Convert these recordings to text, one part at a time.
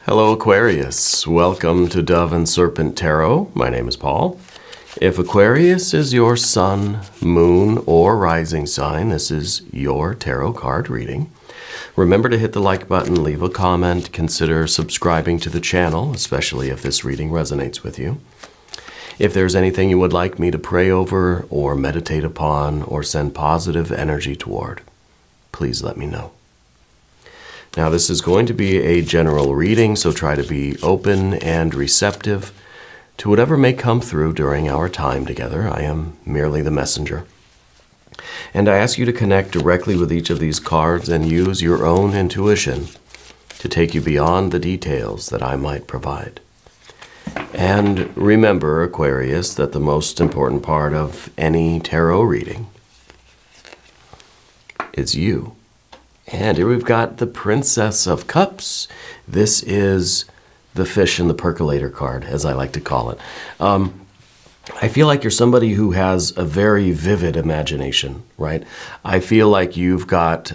Hello Aquarius, welcome to Dove and Serpent Tarot. My name is Paul. If Aquarius is your sun, moon, or rising sign, this is your tarot card reading. Remember to hit the like button, leave a comment, consider subscribing to the channel, especially if this reading resonates with you. If there's anything you would like me to pray over or meditate upon or send positive energy toward, please let me know. Now, this is going to be a general reading, so try to be open and receptive to whatever may come through during our time together. I am merely the messenger. And I ask you to connect directly with each of these cards and use your own intuition to take you beyond the details that I might provide. And remember, Aquarius, that the most important part of any tarot reading is you. And here we've got the Princess of Cups. This is the fish in the percolator card, as I like to call it. I feel like you're somebody who has a very vivid imagination, right? I feel like you've got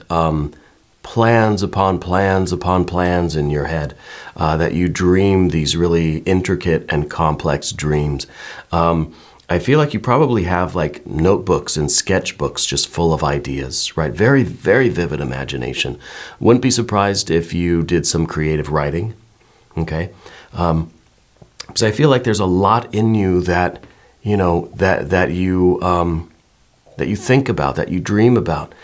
plans upon plans upon plans in your head, that you dream these really intricate and complex dreams. I feel like you probably have like notebooks and sketchbooks just full of ideas, right? Very, very vivid imagination. Wouldn't be surprised if you did some creative writing, okay? So I feel like there's a lot in you that, you know, that you think about, that you dream about.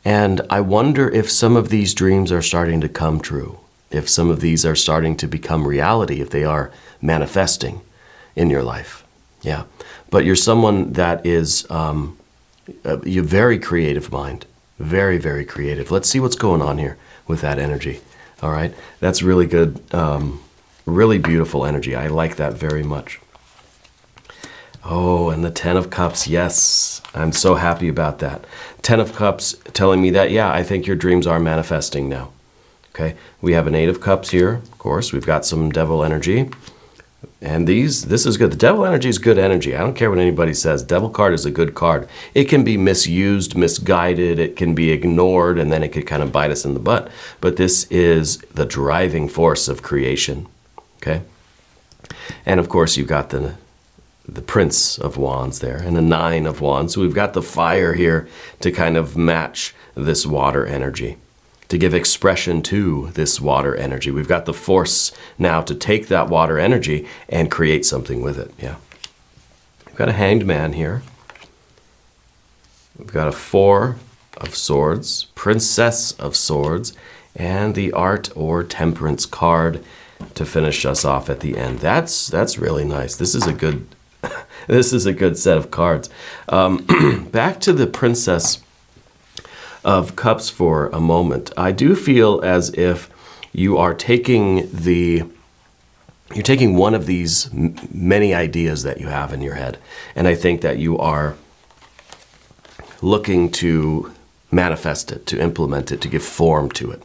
And I wonder if some of these dreams are starting to come true, if some of these are starting to become reality, if they are manifesting in your life. Yeah. But you're someone that is, you're very creative mind, very, very creative. Let's see what's going on here with that energy. All right. That's really good. Really beautiful energy. I like that very much. Oh, and the Ten of Cups. Yes. I'm so happy about that. Ten of Cups telling me that, yeah, I think your dreams are manifesting now. Okay. We have an Eight of Cups here. Of course, we've got some devil energy. And this is good. The devil energy is good energy. I don't care what anybody says. Devil card is a good card. It can be misused, misguided. It can be ignored, and then it could kind of bite us in the butt. But this is the driving force of creation. Okay? And of course, you've got the Prince of Wands there and the Nine of Wands. So we've got the fire here to kind of match this water energy, to give expression to this water energy. We've got the force now to take that water energy and create something with it. Yeah. We've got a Hanged Man here. We've got a Four of Swords, Princess of Swords, and the Art or Temperance card to finish us off at the end. That's really nice. This is a good this is a good set of cards. Back to the Princess of Cups for a moment. I do feel as if you are taking one of these many ideas that you have in your head, and I think that you are looking to manifest it, to implement it, to give form to it.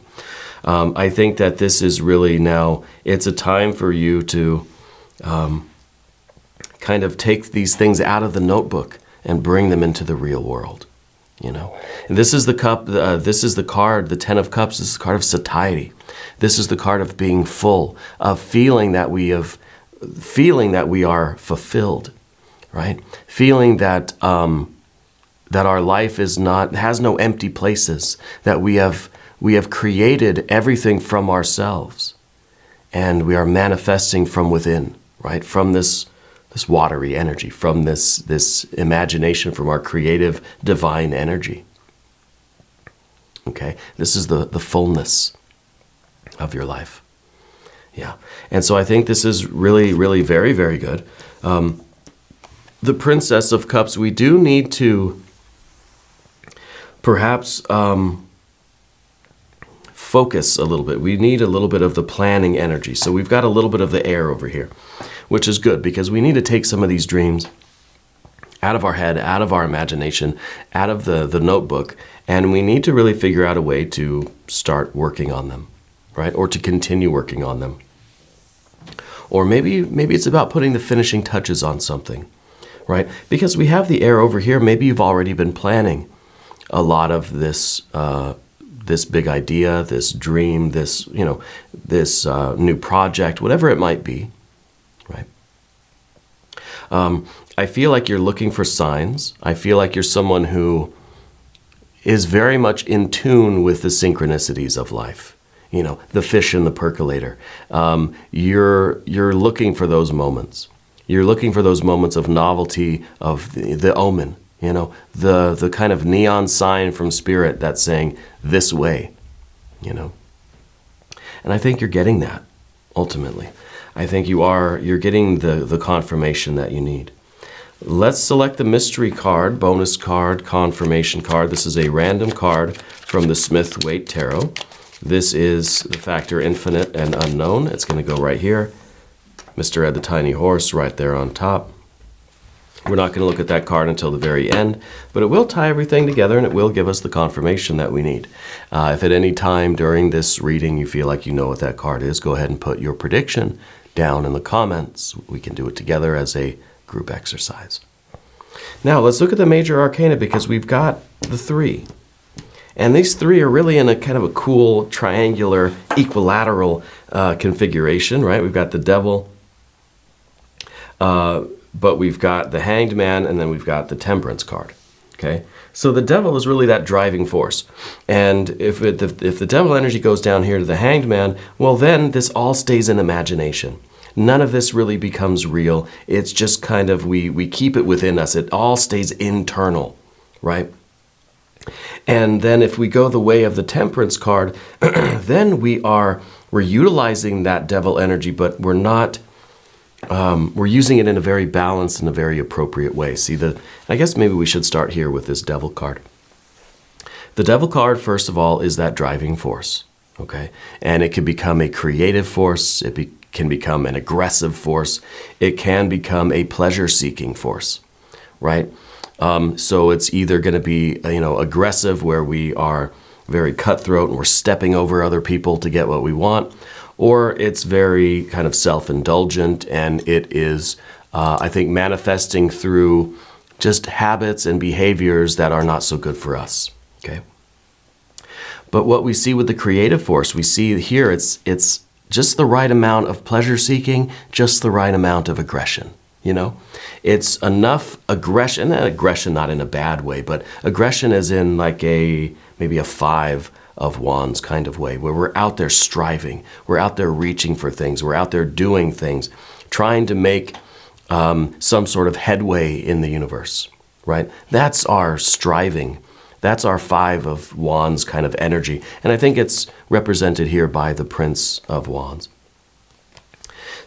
I think that this is really now, it's a time for you to kind of take these things out of the notebook and bring them into the real world. You know, and this is the cup. This is the card, the Ten of Cups. This is the card of satiety. This is the card of being full, of feeling that we are fulfilled, right? Feeling that that our life has no empty places. That we have created everything from ourselves, and we are manifesting from within, right? From this watery energy, from this imagination, from our creative divine energy. Okay, this is the fullness of your life. Yeah, and so I think this is really, really very, very good. The Princess of Cups, we do need to perhaps focus a little bit. We need a little bit of the planning energy. So we've got a little bit of the air over here, which is good because we need to take some of these dreams out of our head, out of our imagination, out of the notebook, and we need to really figure out a way to start working on them, right? Or to continue working on them. Or maybe it's about putting the finishing touches on something, right? Because we have the air over here, maybe you've already been planning a lot of this this big idea, this dream, this, this new project, whatever it might be, right? I feel like you're looking for signs. I feel like you're someone who is very much in tune with the synchronicities of life. The fish in the percolator. You're looking for those moments. You're looking for those moments of novelty, of the omen, the kind of neon sign from spirit that's saying, this way, And I think you're getting that, ultimately. I think you're getting the confirmation that you need. Let's select the mystery card, bonus card, confirmation card. This is a random card from the Smith-Waite Tarot. This is the factor infinite and unknown. It's going to go right here. Mr. Ed the Tiny Horse right there on top. We're not going to look at that card until the very end, but it will tie everything together and it will give us the confirmation that we need. If at any time during this reading you feel like you know what that card is, go ahead and put your prediction down in the comments. We can do it together as a group exercise. Now let's look at the major arcana because we've got the 3. And these 3 are really in a kind of a cool triangular equilateral configuration, right? We've got the Devil, but we've got the Hanged Man, and then we've got the Temperance card, okay? So the Devil is really that driving force. And if the Devil energy goes down here to the Hanged Man, well then this all stays in imagination. None of this really becomes real. It's just kind of, we keep it within us. It all stays internal, right? And then if we go the way of the Temperance card, then we're utilizing that Devil energy, but we're not, we're using it in a very balanced and a very appropriate way. See, I guess maybe we should start here with this Devil card. The Devil card, first of all, is that driving force, okay? And it can become a creative force. It can become an aggressive force. It can become a pleasure-seeking force, right? So it's either going to be, aggressive, where we are very cutthroat and we're stepping over other people to get what we want, or it's very kind of self-indulgent and it is, I think, manifesting through just habits and behaviors that are not so good for us, okay? But what we see with the creative force, we see here it's just the right amount of pleasure-seeking, just the right amount of aggression. It's enough aggression, and aggression not in a bad way, but aggression as in like maybe a 5 of Wands kind of way, where we're out there striving, we're out there reaching for things, we're out there doing things, trying to make some sort of headway in the universe, right? That's our striving. That's our 5 of Wands kind of energy. And I think it's represented here by the Prince of Wands.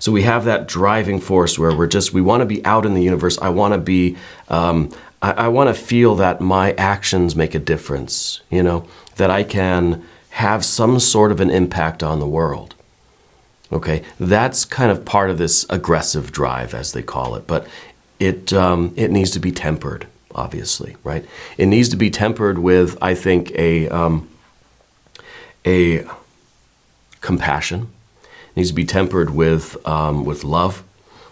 So we have that driving force where we want to be out in the universe. I want to be, I want to feel that my actions make a difference, that I can have some sort of an impact on the world. Okay, that's kind of part of this aggressive drive, as they call it, but it needs to be tempered, obviously, right? It needs to be tempered with, I think, a compassion. It needs to be tempered with love.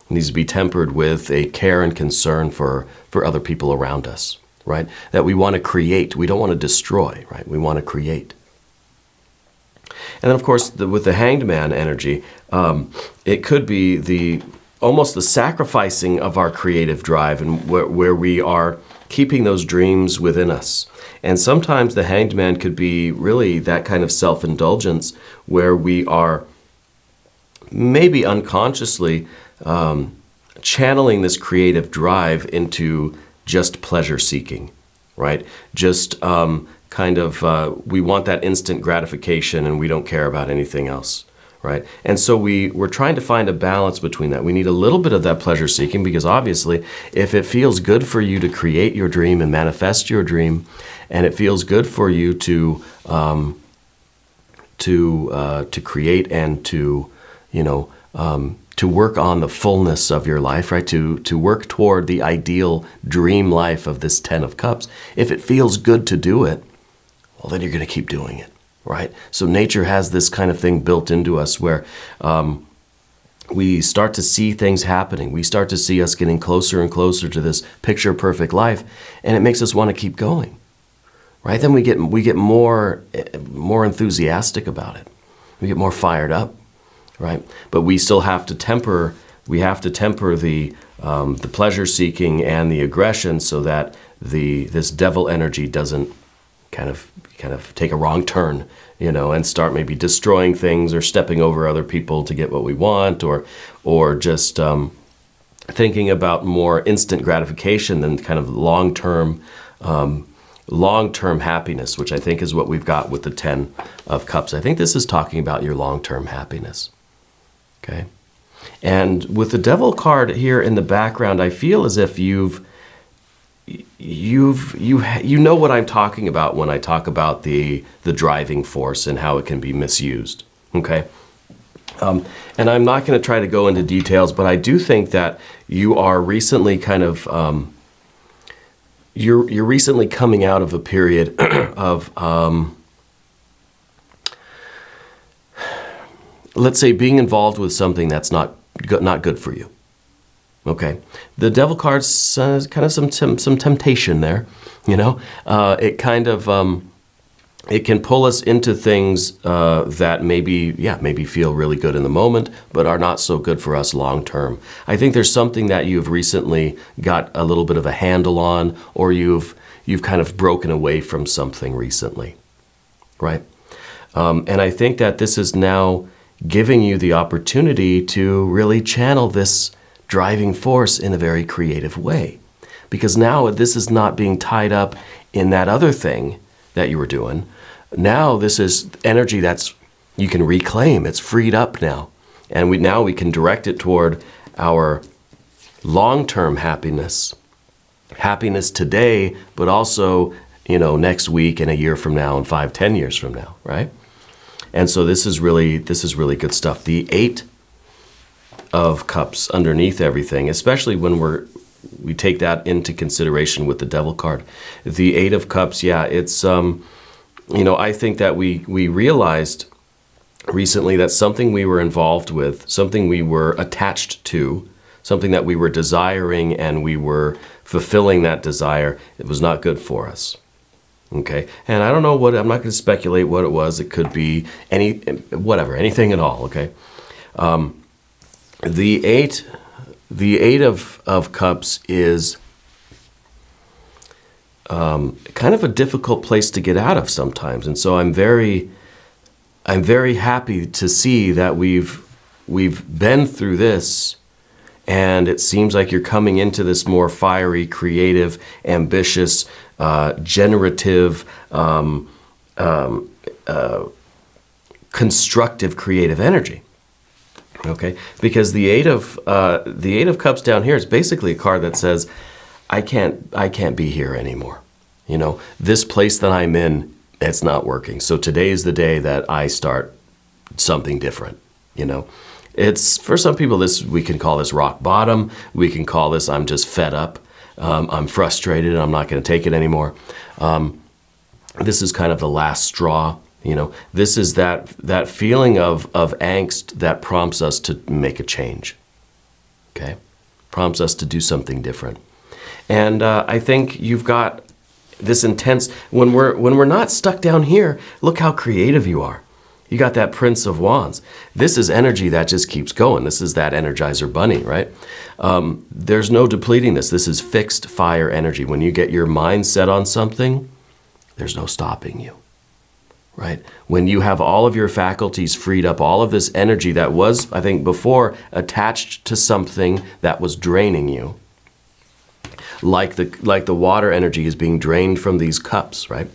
It needs to be tempered with a care and concern for other people around us, right? That we want to create. We don't want to destroy, right? We want to create. And then, of course, with the Hanged Man energy, it could be almost the sacrificing of our creative drive, and where we are keeping those dreams within us. And sometimes the Hanged Man could be really that kind of self-indulgence where we are maybe unconsciously channeling this creative drive into just pleasure-seeking, right? Just we want that instant gratification and we don't care about anything else, right? And so we're trying to find a balance between that. We need a little bit of that pleasure-seeking because obviously if it feels good for you to create your dream and manifest your dream, and it feels good for you to create and to work on the fullness of your life, right? To work toward the ideal dream life of this 10 of Cups. If it feels good to do it, well, then you're going to keep doing it, right? So nature has this kind of thing built into us where we start to see things happening. We start to see us getting closer and closer to this picture-perfect life, and it makes us want to keep going, right? Then we get more enthusiastic about it. We get more fired up, right? But we still have to temper. We have to temper the pleasure seeking and the aggression, so that this devil energy doesn't kind of take a wrong turn, and start maybe destroying things or stepping over other people to get what we want, or just thinking about more instant gratification than kind of long-term happiness, which I think is what we've got with the 10 of Cups. I think this is talking about your long-term happiness. Okay? And with the Devil card here in the background, I feel as if you know what I'm talking about when I talk about the driving force and how it can be misused. Okay? And I'm not going to try to go into details, but I do think that you are recently kind of you're recently coming out of a period of let's say being involved with something that's not good for you. Okay, the Devil card's kind of some temptation there. It kind of it can pull us into things that maybe feel really good in the moment, but are not so good for us long term. I think there's something that you've recently got a little bit of a handle on, or you've kind of broken away from something recently, right? And I think that this is now giving you the opportunity to really channel this driving force in a very creative way, because now this is not being tied up in that other thing that you were doing. Now this is energy that's you can reclaim. It's freed up now. And we can direct it toward our long-term happiness. Happiness today, but also, next week and a year from now and 5, 10 years from now, right? And so this is really good stuff. The 8 of Cups underneath everything, especially when we take that into consideration with the Devil card. The 8 of Cups, it's I think that we realized recently that something we were involved with, something we were attached to, something that we were desiring and we were fulfilling that desire, it was not good for us. Okay? And I don't know I'm not going to speculate what it was. It could be anything at all, okay? The 8 of Cups is kind of a difficult place to get out of sometimes, and so I'm very happy to see that we've been through this, and it seems like you're coming into this more fiery, creative, ambitious, generative, constructive, creative energy. Okay, because the 8 of Cups down here is basically a card that says, I can't be here anymore. This place that I'm in, it's not working. So today is the day that I start something different. It's, for some people, we can call this rock bottom. We can call this, I'm just fed up. I'm frustrated and I'm not going to take it anymore. This is kind of the last straw. This is that feeling of angst that prompts us to make a change. Okay? Prompts us to do something different. And I think you've got this intense, when we're not stuck down here, look how creative you are. You got that Prince of Wands. This is energy that just keeps going. This is that Energizer Bunny, right? There's no depleting this. This is fixed fire energy. When you get your mind set on something, there's no stopping you, right? When you have all of your faculties freed up, all of this energy that was, I think, before attached to something that was draining you, like the water energy is being drained from these cups, right?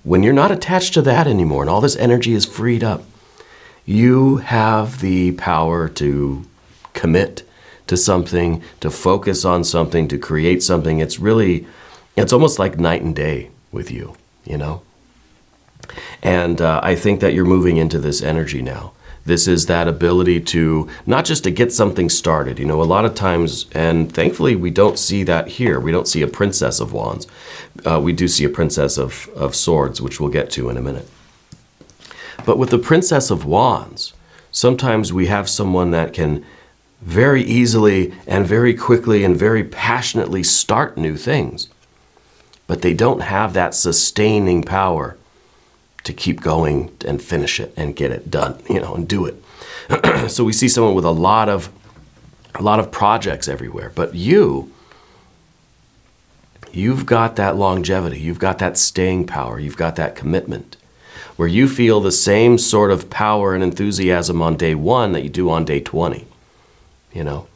When you're not attached to that anymore and all this energy is freed up, you have the power to commit to something, to focus on something, to create something. It's almost like night and day with you, And I think that you're moving into this energy now. This is that ability to, not just to get something started. A lot of times, and thankfully we don't see that here. We don't see a Princess of Wands. We do see a Princess of Swords, which we'll get to in a minute. But with the Princess of Wands, sometimes we have someone that can very easily and very quickly and very passionately start new things. but they don't have that sustaining power to keep going and finish it and get it done, and do it. So we see someone with a lot of projects everywhere, but you've got that longevity, you've got that staying power, you've got that commitment, where you feel the same sort of power and enthusiasm on day 1 that you do on day 20, And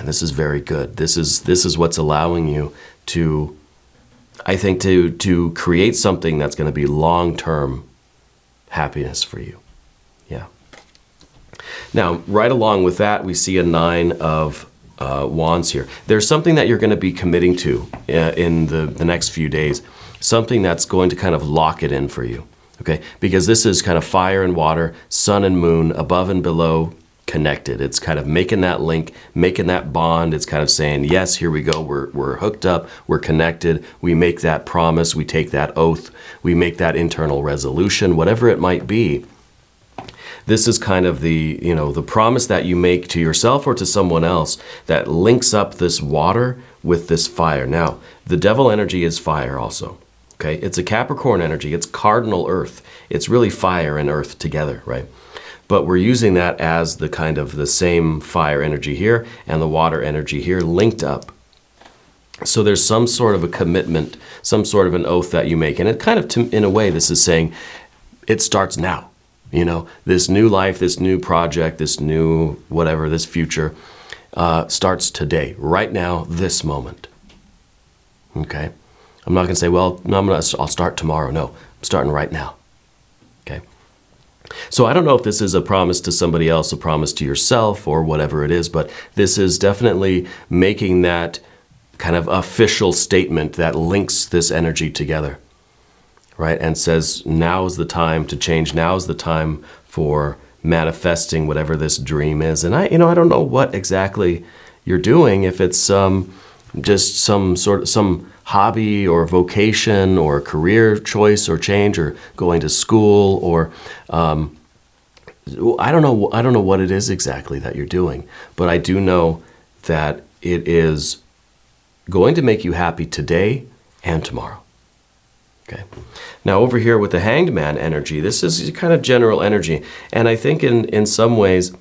this is very good. This is what's allowing you to, I think, to create something that's going to be long-term happiness for you. Yeah. Now, right along with that, we see a 9 of Wands here. There's something that you're going to be committing to in the next few days, something that's going to kind of lock it in for you, okay? Because this is kind of fire and water, sun and moon, above and below, connected. It's kind of making that link, making that bond. It's kind of saying, yes, here we go. We're hooked up. We're connected. We make that promise. We take that oath. We make that internal resolution, whatever it might be. This is kind of the promise that you make to yourself or to someone else that links up this water with this fire. Now, the devil energy is fire also, okay? It's a Capricorn energy. It's cardinal earth. It's really fire and earth together, right? But we're using that as the kind of the same fire energy here and the water energy here linked up. So there's some sort of a commitment, some sort of an oath that you make. And it kind of, in a way, this is saying it starts now. This new life, this new project, this new whatever, this future starts today, right now, this moment. Okay? I'm not going to say, well, no, I'll start tomorrow. No, I'm starting right now. Okay? So I don't know if this is a promise to somebody else, a promise to yourself, or whatever it is, but this is definitely making that kind of official statement that links this energy together, right? And says, now is the time to change. Now is the time for manifesting whatever this dream is. And I don't know what exactly you're doing, if it's just some hobby or vocation or career choice or change or going to school or I don't know what it is exactly that you're doing, but I do know that it is going to make you happy today and tomorrow. Okay. Now over here with the Hanged Man energy, this is kind of general energy, and I think in some ways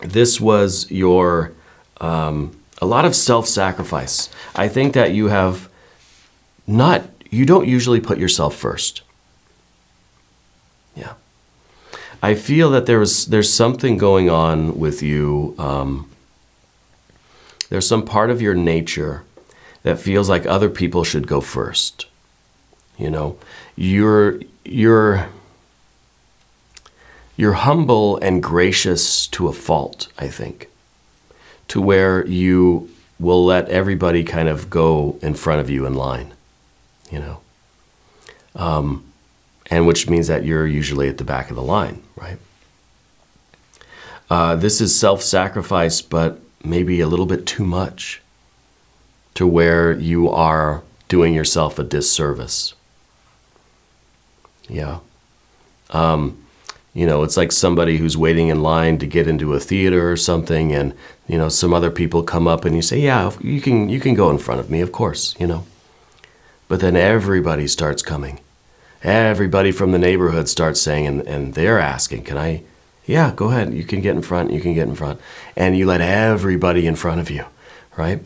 this was your a lot of self-sacrifice. I think that you don't usually put yourself first. Yeah. I feel that there's something going on with you. There's some part of your nature that feels like other people should go first. You're humble and gracious to a fault, I think, to where you will let everybody kind of go in front of you in line, and which means that you're usually at the back of the line, right? This is self-sacrifice, but maybe a little bit too much, to where you are doing yourself a disservice. Yeah. It's like somebody who's waiting in line to get into a theater or something, and, some other people come up and you say, yeah, you can go in front of me, of course, But then everybody starts coming. Everybody from the neighborhood starts saying, and they're asking, can I? Yeah, go ahead. You can get in front. You can get in front. And you let everybody in front of you, right?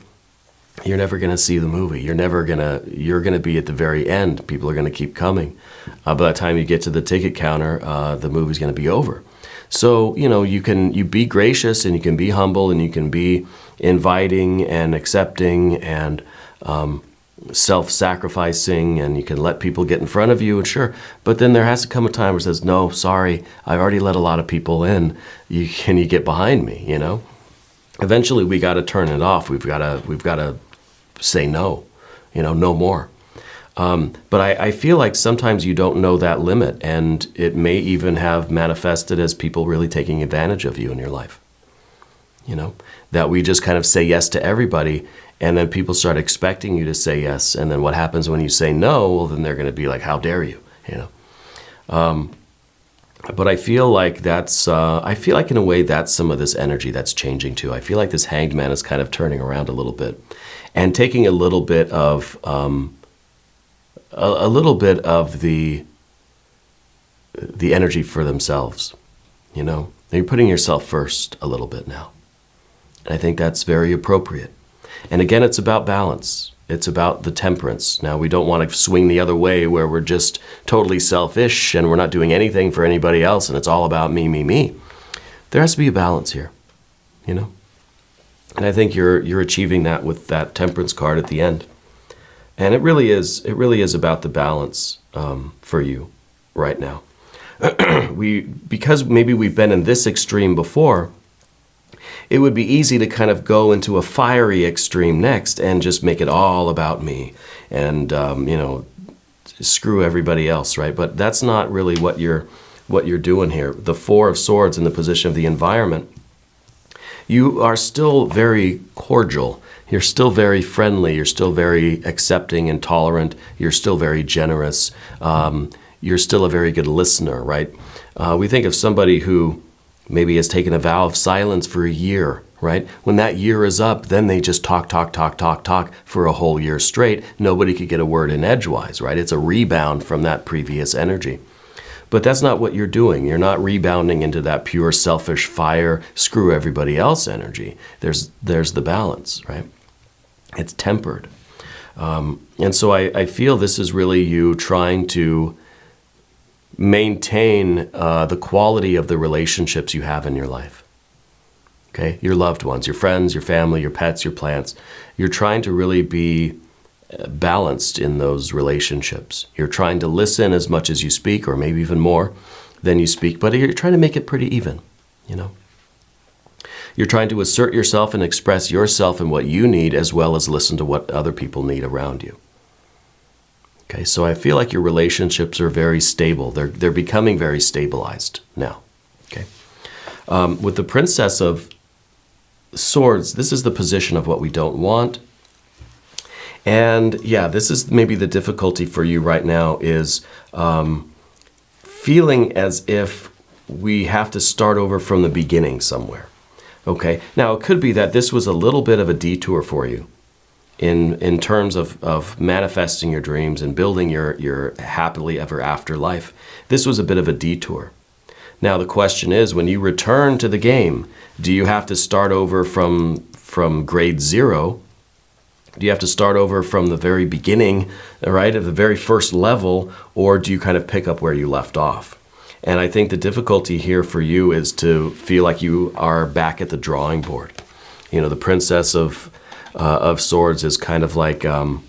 You're never going to see the movie. You're going to be at the very end. People are going to keep coming. By the time you get to the ticket counter, the movie's going to be over. So, you be gracious and you can be humble and you can be inviting and accepting and self-sacrificing, and you can let people get in front of you, and sure. But then there has to come a time where it says, no, sorry, I already let a lot of people in. Can you get behind me, Eventually we got to turn it off. We've got to say no, no more. But I feel like sometimes you don't know that limit, and it may even have manifested as people really taking advantage of you in your life. That we just kind of say yes to everybody, and then people start expecting you to say yes, and then what happens when you say no? Well, then they're going to be like, how dare you, But I feel like in a way that's some of this energy that's changing too. I feel like this Hanged Man is kind of turning around a little bit and taking a little bit of a little bit of the energy for themselves, you know. You're putting yourself first a little bit now. And I think that's very appropriate. And again, it's about balance. It's about the temperance. Now, we don't want to swing the other way where we're just totally selfish and we're not doing anything for anybody else and it's all about me, me, me. There has to be a balance here, you know. And I think you're achieving that with that temperance card at the end. And it really is about the balance for you right now. Because maybe we've been in this extreme before, it would be easy to kind of go into a fiery extreme next and just make it all about me and, you know, screw everybody else, right? But that's not really what you're doing here. The Four of Swords in the position of the environment, you are still very cordial. You're still very friendly. You're still very accepting and tolerant. You're still very generous. You're still a very good listener, right? We think of somebody who maybe has taken a vow of silence for a year, right? When that year is up, then they just talk for a whole year straight. Nobody could get a word in edgewise, right? It's a rebound from that previous energy. But that's not what you're doing. You're not rebounding into that pure selfish fire, screw everybody else energy. There's the balance, right? It's tempered. And so I feel this is really you trying to maintain the quality of the relationships you have in your life. Okay? Your loved ones, your friends, your family, your pets, your plants. You're trying to really be balanced in those relationships. You're trying to listen as much as you speak, or maybe even more than you speak, but you're trying to make it pretty even, you know. You're trying to assert yourself and express yourself and what you need, as well as listen to what other people need around you. Okay, so I feel like your relationships are very stable. They're becoming very stabilized now. Okay, with the Princess of Swords, this is the position of what we don't want. And yeah, this is maybe the difficulty for you right now is feeling as if we have to start over from the beginning somewhere. Okay, now it could be that this was a little bit of a detour for you in terms of manifesting your dreams and building your happily ever after life. This was a bit of a detour. Now the question is, when you return to the game, do you have to start over from grade 0? Do you have to start over from the very beginning, right, at the very first level, or do you kind of pick up where you left off? And I think the difficulty here for you is to feel like you are back at the drawing board. You know, the Princess of Swords is kind of like, I'm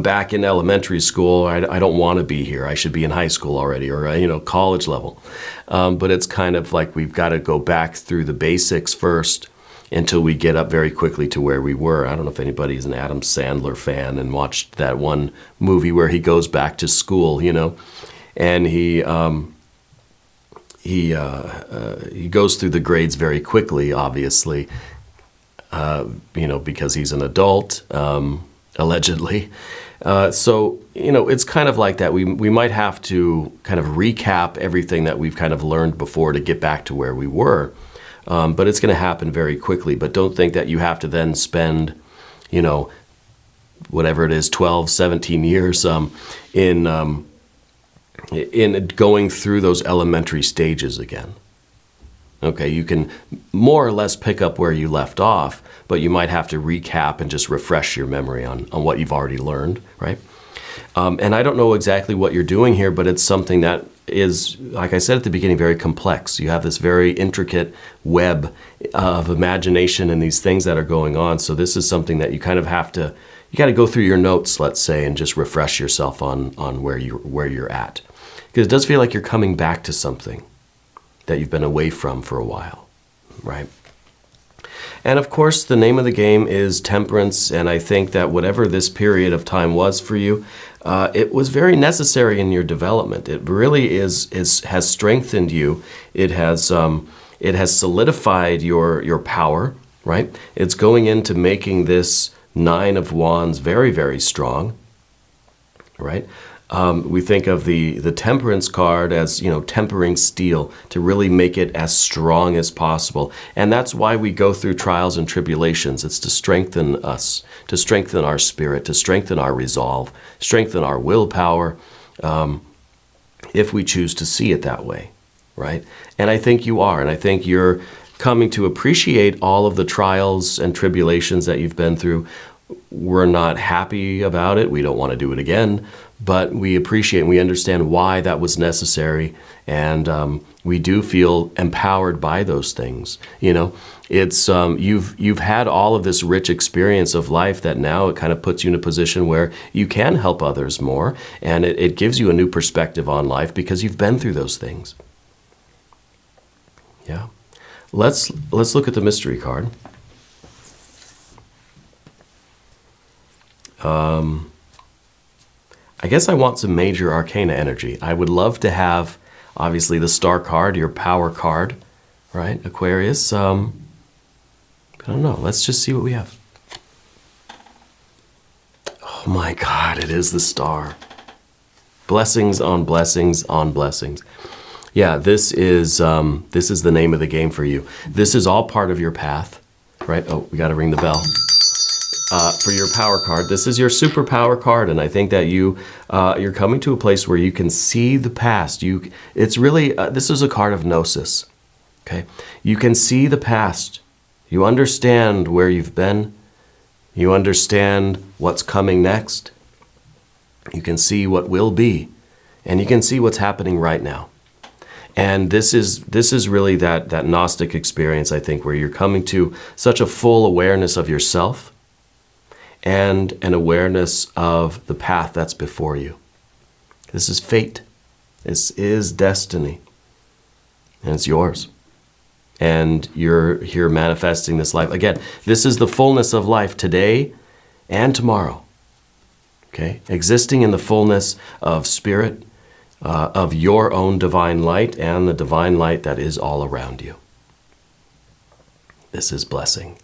back in elementary school. I don't want to be here. I should be in high school already, or, you know, college level. But it's kind of like we've got to go back through the basics first, until we get up very quickly to where we were. I don't know if anybody's an Adam Sandler fan and watched that one movie where he goes back to school, you know, and he goes through the grades very quickly, obviously, you know, because he's an adult, allegedly. So, you know, it's kind of like that. We might have to kind of recap everything that we've kind of learned before to get back to where we were. But it's going to happen very quickly. But don't think that you have to then spend, you know, whatever it is, 12, 17 years in going through those elementary stages again. Okay, you can more or less pick up where you left off, but you might have to recap and just refresh your memory on what you've already learned, right? And I don't know exactly what you're doing here, but it's something that is, like I said at the beginning, very complex. You have this very intricate web of imagination and these things that are going on. So this is something that you kind of have to, you got to go through your notes, let's say, and just refresh yourself on where you're at. Because it does feel like you're coming back to something that you've been away from for a while, right? And of course, the name of the game is Temperance, and I think that whatever this period of time was for you, it was very necessary in your development. It really has strengthened you. It has solidified your power, right? It's going into making this Nine of Wands very, very strong, right? We think of the temperance card as, tempering steel to really make it as strong as possible. And that's why we go through trials and tribulations. It's to strengthen us, to strengthen our spirit, to strengthen our resolve, strengthen our willpower, if we choose to see it that way, right? And I think you are, and I think you're coming to appreciate all of the trials and tribulations that you've been through. We're not happy about it. We don't want to do it again, but we appreciate and we understand why that was necessary, and we do feel empowered by those things. It's you've had all of this rich experience of life that now it kind of puts you in a position where you can help others more, and it gives you a new perspective on life because you've been through those things. Yeah. Let's look at the mystery card. I guess I want some major arcana energy. I would love to have, obviously, the star card, your power card, right, Aquarius? I don't know. Let's just see what we have. Oh my God, it is the star. Blessings on blessings on blessings. Yeah, this is the name of the game for you. This is all part of your path, right? Oh, we got to ring the bell. For your power card, this is your superpower card, and I think that you're coming to a place where you can see the past. It's really this is a card of gnosis. Okay, you can see the past. You understand where you've been. You understand what's coming next. You can see what will be, and you can see what's happening right now. And this is really that Gnostic experience, I think, where you're coming to such a full awareness of yourself and an awareness of the path that's before you. This is fate. This is destiny. And it's yours. And you're here manifesting this life. Again, this is the fullness of life today and tomorrow. Okay? Existing in the fullness of spirit, of your own divine light and the divine light that is all around you. This is blessing.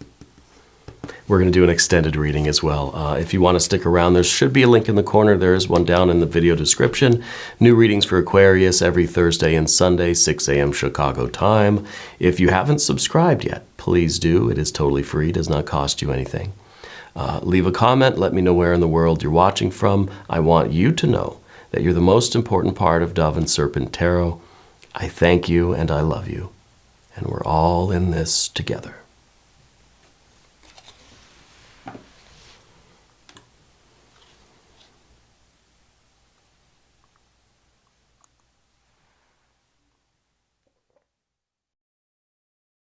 We're going to do an extended reading as well. If you want to stick around, there should be a link in the corner. There is one down in the video description. New readings for Aquarius every Thursday and Sunday, 6 a.m. Chicago time. If you haven't subscribed yet, please do. It is totally free. It does not cost you anything. Leave a comment. Let me know where in the world you're watching from. I want you to know that you're the most important part of Dove and Serpent Tarot. I thank you and I love you. And we're all in this together.